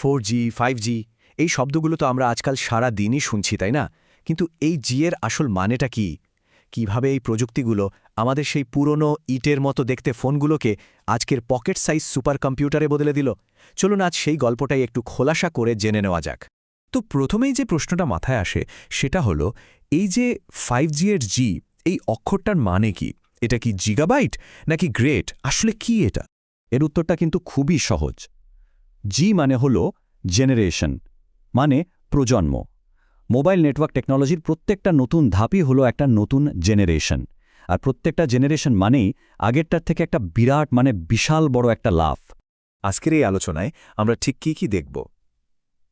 4G, 5G এই শব্দগুলো তো আমরা আজকাল সারা দিনই শুনছি, তাই না? কিন্তু এই জি এর আসল মানেটা কি? কিভাবে এই প্রযুক্তিগুলো আমাদের সেই পুরনো ইটের মতো দেখতে ফোনগুলোকে আজকের পকেট সাইজ সুপার কম্পিউটারে বদলে দিল? চলুন আজ সেই গল্পটাই একটু খোলাসা করে জেনে নেওয়া যাক। তো প্রথমেই যে প্রশ্নটা মাথায় আসে সেটা হলো, এই যে 5G এর জি, এই অক্ষরটার মানে কি? এটা কি জিগাবাইট নাকি গ্রেট? আসলে কি এটা? এর উত্তরটা কিন্তু খুবই সহজ। জি মানে হলো জেনারেশন, মানে প্রজন্ম। মোবাইল নেটওয়ার্ক টেকনোলজির প্রত্যেকটা নতুন ধাপই হলো একটা নতুন জেনারেশন। আর প্রত্যেকটা জেনারেশন মানেই আগেরটার থেকে একটা বিরাট, মানে বিশাল বড় একটা লাফ। আজকের এই আলোচনায় আমরা ঠিক কি দেখব?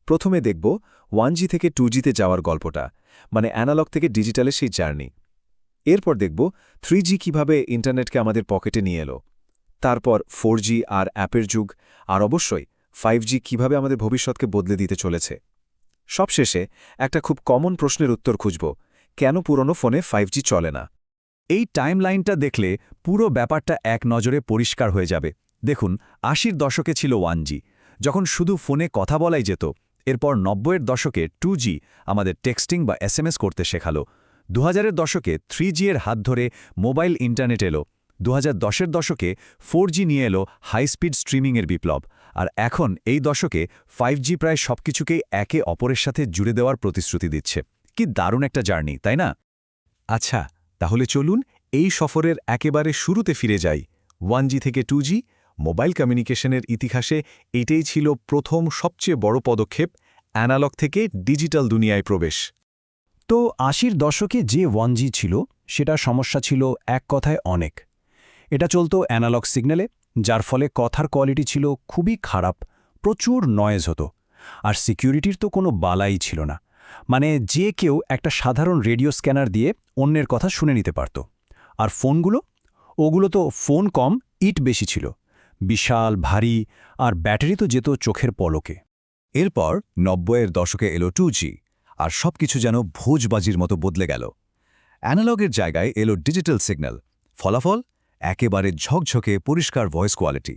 প্রথমে দেখব 1G থেকে 2Gতে যাওয়ার গল্পটা, মানে অ্যানালগ থেকে ডিজিটালের সেই জার্নি। এরপর দেখব 3G কিভাবে ইন্টারনেটকে আমাদের পকেটে নিয়ে এলো। তারপর 4G আর অ্যাপের যুগ, আর অবশ্যই 5G কিভাবে আমাদের ভবিষ্যৎকে বদলে দিতে চলেছে। সবশেষে একটা খুব কমন প্রশ্নের উত্তর খুঁজব, কেন পুরনো ফোনে 5G চলে না? এই টাইমলাইনটা দেখলে পুরো ব্যাপারটা এক নজরে পরিষ্কার হয়ে যাবে। দেখুন, ৮০-র দশকে ছিল 1G, যখন শুধু ফোনে কথা বলাই যেত। এরপর ৯০-এর দশকে 2G আমাদের টেক্সটিং বা SMS করতে শেখালো। ২০০০-এর দশকে 3G এর হাত ধরে মোবাইল ইন্টারনেট এলো। ২০১০-এর দশকে 4G নিয়ে এলো হাই স্পিড স্ট্রিমিংয়ের বিপ্লব। আর এখন এই দশকে 5G প্রায় সবকিছুকেই একে অপরের সাথে জুড়ে দেওয়ার প্রতিশ্রুতি দিচ্ছে। কি দারুণ একটা জার্নি, তাই না? আচ্ছা, তাহলে চলুন এই সফরের একেবারে শুরুতে ফিরে যাই। 1G থেকে 2G মোবাইল কমিউনিকেশনের ইতিহাসে এটাই ছিল প্রথম সবচেয়ে বড় পদক্ষেপ, অ্যানালগ থেকে ডিজিটাল দুনিয়ায় প্রবেশ। তো ৮০-র দশকে যে 1G ছিল, সেটার সমস্যা ছিল এক কথায় অনেক। এটা চলত অ্যানালগ সিগন্যালে, যার ফলে কথার কোয়ালিটি ছিল খুবই খারাপ, প্রচুর নয়েজ হতো। আর সিকিউরিটির তো কোনো বালাই ছিল না, মানে যে কেউ একটা সাধারণ রেডিও স্ক্যানার দিয়ে অন্যের কথা শুনে নিতে পারত। আর ফোনগুলো, ওগুলো তো ফোন কম, ইট বেশি ছিল, বিশাল ভারী, আর ব্যাটারি তো যেত চোখের পলকে। এরপর ৯০-এর দশকে এলো 2G, আর সবকিছু যেন ভোজবাজির মতো বদলে গেল। অ্যানালগের জায়গায় এলো ডিজিটাল সিগন্যাল, ফলাফল একেবারে ঝকঝকে পরিষ্কার ভয়েস কোয়ালিটি।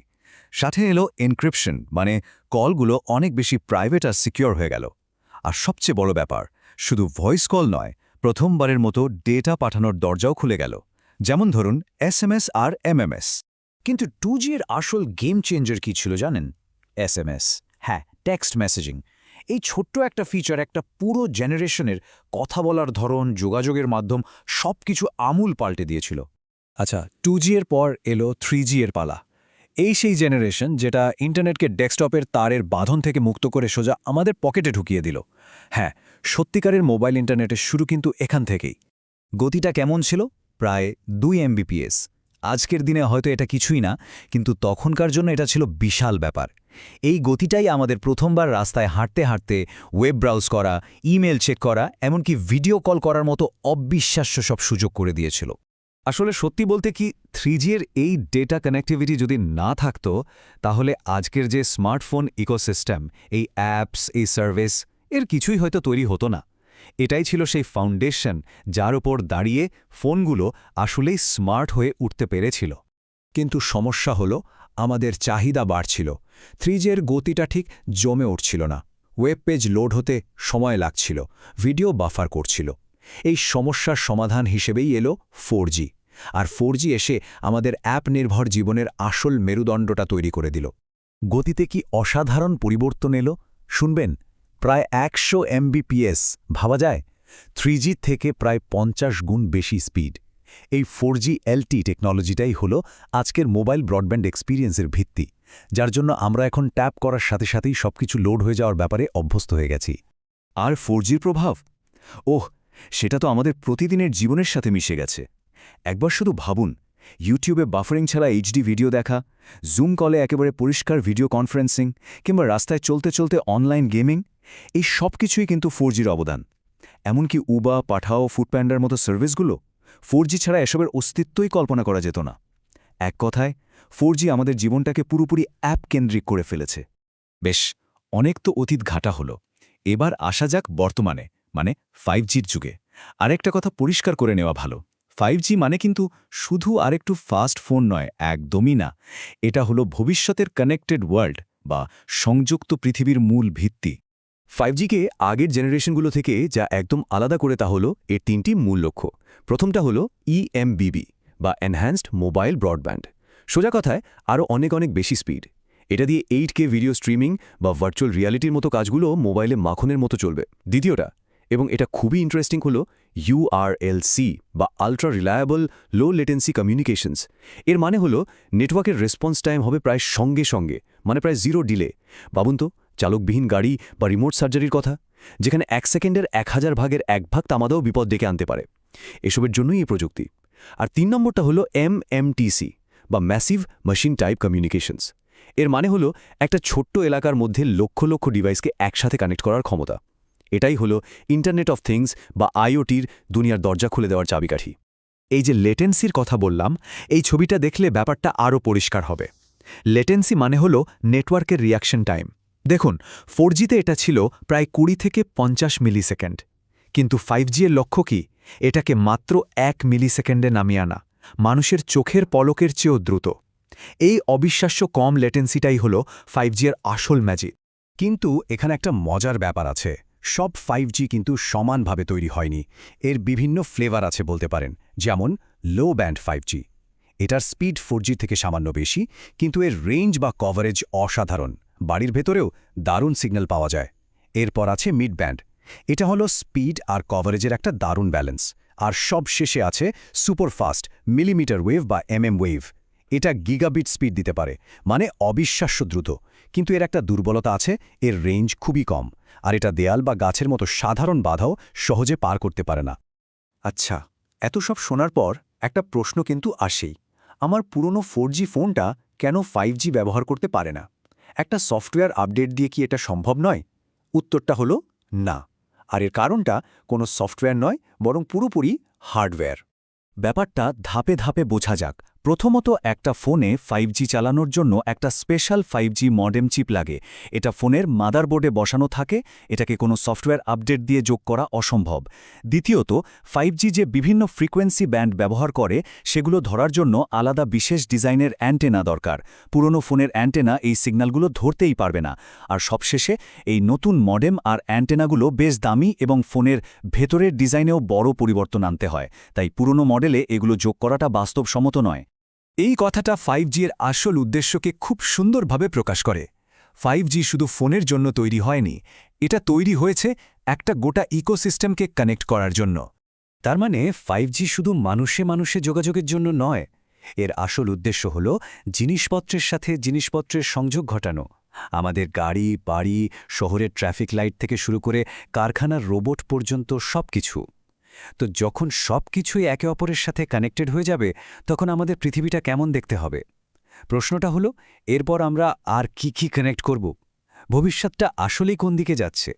সাথে এলো এনক্রিপশন, মানে কলগুলো অনেক বেশি প্রাইভেট আর সিকিউর হয়ে গেল। আর সবচেয়ে বড় ব্যাপার, শুধু ভয়েস কল নয়, প্রথমবারের মতো ডেটা পাঠানোর দরজাও খুলে গেল। যেমন ধরুন SMS আর MMS। কিন্তু 2G এর আসল গেম চেঞ্জার কি ছিল জানেন? SMS, হ্যাঁ, টেক্সট মেসেজিং। এই ছোট্ট একটা ফিচার একটা পুরো জেনারেশনের কথা বলার ধরন, যোগাযোগের মাধ্যম সবকিছু আমূল পাল্টে দিয়েছিল। আচ্ছা, 2G এর পর এলো 3G এর পালা। এই সেই জেনারেশন যেটা ইন্টারনেটকে ডেস্কটপের তারের বাঁধন থেকে মুক্ত করে সোজা আমাদের পকেটে ঢুকিয়ে দিল। হ্যাঁ, সত্যিকারের মোবাইল ইন্টারনেটের শুরু কিন্তু এখান থেকেই। গতিটা কেমন ছিল? প্রায় 2 Mbps। আজকের দিনে হয়তো এটা কিছুই না, কিন্তু তখনকার জন্য এটা ছিল বিশাল ব্যাপার। এই গতিটাই আমাদের প্রথমবার রাস্তায় হাঁটতে হাঁটতে ওয়েব ব্রাউজ করা, ইমেল চেক করা, এমনকি ভিডিও কল করার মতো অবিশ্বাস্য সব সুযোগ করে দিয়েছিল। আসলে সত্যি বলতে কি, 3G এর এই ডেটা কানেক্টিভিটি যদি না থাকতো, তাহলে আজকের যে স্মার্টফোন ইকোসিস্টেম, এই অ্যাপস, এই সার্ভিস, এর কিছুই হয়তো তৈরি হতো না। এটাই ছিল সেই ফাউন্ডেশন যার উপর দাঁড়িয়ে ফোনগুলো আসলেই স্মার্ট হয়ে উঠতে পেরেছিল। কিন্তু সমস্যা হলো, আমাদের চাহিদা বাড়ছিল। 3G এর গতিটা ঠিক জমে উঠছিল না। ওয়েব পেজ লোড হতে সময় লাগছিল, ভিডিও বাফার করছিল। এই সমস্যার সমাধান হিসেবেই এলো 4G। আর 4G এসে আমাদের অ্যাপ নির্ভর জীবনের আসল মেরুদণ্ডটা তৈরি করে দিল। গতিতে কি অসাধারণ পরিবর্তন এলো শুনবেন? প্রায় ১০০ Mbps, ভাবা যায়? 3G থেকে প্রায় ৫০ গুণ বেশি স্পিড। এই 4G LTE টেকনোলজিটাই হলো আজকের মোবাইল ব্রডব্যান্ড এক্সপিরিয়েন্সের ভিত্তি, যার জন্য আমরা এখন ট্যাপ করার সাথে সাথেই সবকিছু লোড হয়ে যাওয়ার ব্যাপারে অভ্যস্ত হয়ে গেছি। আর 4Gর প্রভাব, ওহ, সেটা তো আমাদের প্রতিদিনের জীবনের সাথে মিশে গেছে। একবার শুধু ভাবুন, ইউটিউবে বাফারিং ছাড়া HD ভিডিও দেখা, জুম কলে একেবারে পরিষ্কার ভিডিও কনফারেন্সিং, কিংবা রাস্তায় চলতে চলতে অনলাইন গেমিং, এই সব কিছুই কিন্তু 4Gর অবদান। এমনকি উবা, পাঠাও, ফুডপ্যান্ডার মতো সার্ভিসগুলো 4G ছাড়া এসবের অস্তিত্বই কল্পনা করা যেত না। এক কথায় 4G আমাদের জীবনটাকে পুরোপুরি অ্যাপ কেন্দ্রিক করে ফেলেছে। বেশ, অনেক তো অতীত ঘাটা হলো, এবার আসা যাক বর্তমানে, মানে 5Gর যুগে। আরেকটা কথা পরিষ্কার করে নেওয়া ভালো, 5G মানে কিন্তু শুধু আরেকটু ফাস্ট ফোন নয়, একদমই না। এটা হলো ভবিষ্যতের কানেক্টেড ওয়ার্ল্ড, বা সংযুক্ত পৃথিবীর মূল ভিত্তি। 5Gকে আগের জেনারেশনগুলো থেকে যা একদম আলাদা করে তা হলো এর 3টি মূল লক্ষ্য। প্রথমটা হলো EMBB বা এনহ্যান্সড মোবাইল ব্রডব্যান্ড। সোজা কথায় আরও অনেক বেশি স্পিড। এটা দিয়ে 8K ভিডিও স্ট্রিমিং বা ভার্চুয়াল রিয়ালিটির মতো কাজগুলো মোবাইলে মাখনের মতো চলবে। দ্বিতীয়টা, এবং এটা খুবই ইন্টারেস্টিং হলো URLC বা আলট্রা রিলায়েবল লো লেটেন্সি কমিউনিকেশনস। এর মানে হলো নেটওয়ার্কের রেসপন্স টাইম হবে প্রায় সঙ্গে, মানে প্রায় 0 ডিলে। ভাবুন তো, চালকবিহীন গাড়ি বা রিমোট সার্জারির কথা, যেখানে 1 সেকেন্ডের 1000 ভাগের 1 ভাগ তামাদাও বিপদ ডেকে আনতে পারে। এসবের জন্যই এই প্রযুক্তি। আর 3 নম্বরটা হলো MMTC বা ম্যাসিভ মেশিন টাইপ কমিউনিকেশনস। এর মানে হলো একটা ছোট্ট এলাকার মধ্যে লক্ষ ডিভাইসকে একসাথে কানেক্ট করার ক্ষমতা। এটাই হলো ইন্টারনেট অফ থিংস বা IoTর দুনিয়ার দরজা খুলে দেওয়ার চাবিকাঠি। এই যে লেটেন্সির কথা বললাম, এই ছবিটা দেখলে ব্যাপারটা আরও পরিষ্কার হবে। লেটেন্সি মানে হলো নেটওয়ার্কের রিয়াকশন টাইম। দেখুন, 4Gতে এটা ছিল প্রায় 20 থেকে 50 মিলিসেকেন্ড, কিন্তু 5G এর লক্ষ্য কি? এটাকে মাত্র 1 মিলিসেকেন্ডে নামিয়ে আনা, মানুষের চোখের পলকের চেয়েও দ্রুত। এই অবিশ্বাস্য কম লেটেন্সিটাই হলো 5G এর আসল ম্যাজিক। কিন্তু এখানে একটা মজার ব্যাপার আছে। সব 5G কিন্তু সমানভাবে তৈরি হয়নি। এর বিভিন্ন ফ্লেভার আছে বলতে পারেন, যেমন লো ব্যান্ড 5G। এটার স্পিড 4G থেকে সামান্য বেশি, কিন্তু এর রেঞ্জ বা কভারেজ অসাধারণ। বাড়ির ভেতরেও দারুণ সিগন্যাল পাওয়া যায়। এরপর আছে মিড ব্যান্ড। এটা হলো স্পিড আর কভারেজের একটা দারুণ ব্যালেন্স। আর সব শেষে আছে সুপারফাস্ট মিলিমিটার ওয়েভ বা ওয়েভ। এটা গিগাবিট স্পিড দিতে পারে, মানে অবিশ্বাস্য দ্রুত। কিন্তু এর একটা দুর্বলতা আছে, এর রেঞ্জ খুবই কম। আর এটা দেয়াল বা গাছের মতো সাধারণ বাধাও সহজে পার করতে পারে না। আচ্ছা, এত সব শোনার পর একটা প্রশ্ন কিন্তু আসেই। আমার পুরনো 4G ফোনটা কেন 5G ব্যবহার করতে পারে না? একটা সফটওয়্যার আপডেট দিয়ে কি এটা সম্ভব নয়? উত্তরটা হলো না। আর এর কারণটা কোনো সফটওয়্যার নয়, বরং পুরোপুরি হার্ডওয়্যার। ব্যাপারটা ধাপে ধাপে বোঝা যাক। প্রথমত, একটা ফোনে 5G চালানোর জন্য একটা স্পেশাল 5G মডেম চিপ লাগে। এটা ফোনের মাদারবোর্ডে বসানো থাকে, এটাকে কোনো সফটওয়্যার আপডেট দিয়ে যোগ করা অসম্ভব। দ্বিতীয়ত, 5G যে বিভিন্ন ফ্রিকোয়েন্সি ব্যান্ড ব্যবহার করে, সেগুলো ধরার জন্য আলাদা বিশেষ ডিজাইনের অ্যান্টেনা দরকার। পুরনো ফোনের অ্যান্টেনা এই সিগন্যালগুলো ধরতেই পারবে না। আর সবশেষে, এই নতুন মডেম আর অ্যান্টেনাগুলো বেশ দামি এবং ফোনের ভেতরের ডিজাইনেও বড় পরিবর্তন আনতে হয়। তাই পুরনো মডেলে এগুলো যোগ করাটা বাস্তবসম্মত নয়। এই কথাটা 5G এর আসল উদ্দেশ্যকে খুব সুন্দরভাবে প্রকাশ করে। 5G শুধু ফোনের জন্য তৈরি হয়নি, এটা তৈরি হয়েছে একটা গোটা ইকোসিস্টেমকে কানেক্ট করার জন্য। তার মানে 5G শুধু মানুষে যোগাযোগের জন্য নয়। এর আসল উদ্দেশ্য হল জিনিসপত্রের সাথে জিনিসপত্রের সংযোগ ঘটানো। আমাদের গাড়ি, বাড়ি, শহরের ট্রাফিক লাইট থেকে শুরু করে কারখানার রোবট পর্যন্ত সবকিছু। তো যখন সবকিছুই একে অপরের সাথে কানেক্টেড হয়ে যাবে, তখন আমাদের পৃথিবীটা কেমন দেখতে হবে? প্রশ্নটা হলো, এরপর আমরা আর কি কানেক্ট করব? ভবিষ্যৎটা আসলেই কোন দিকে যাচ্ছে?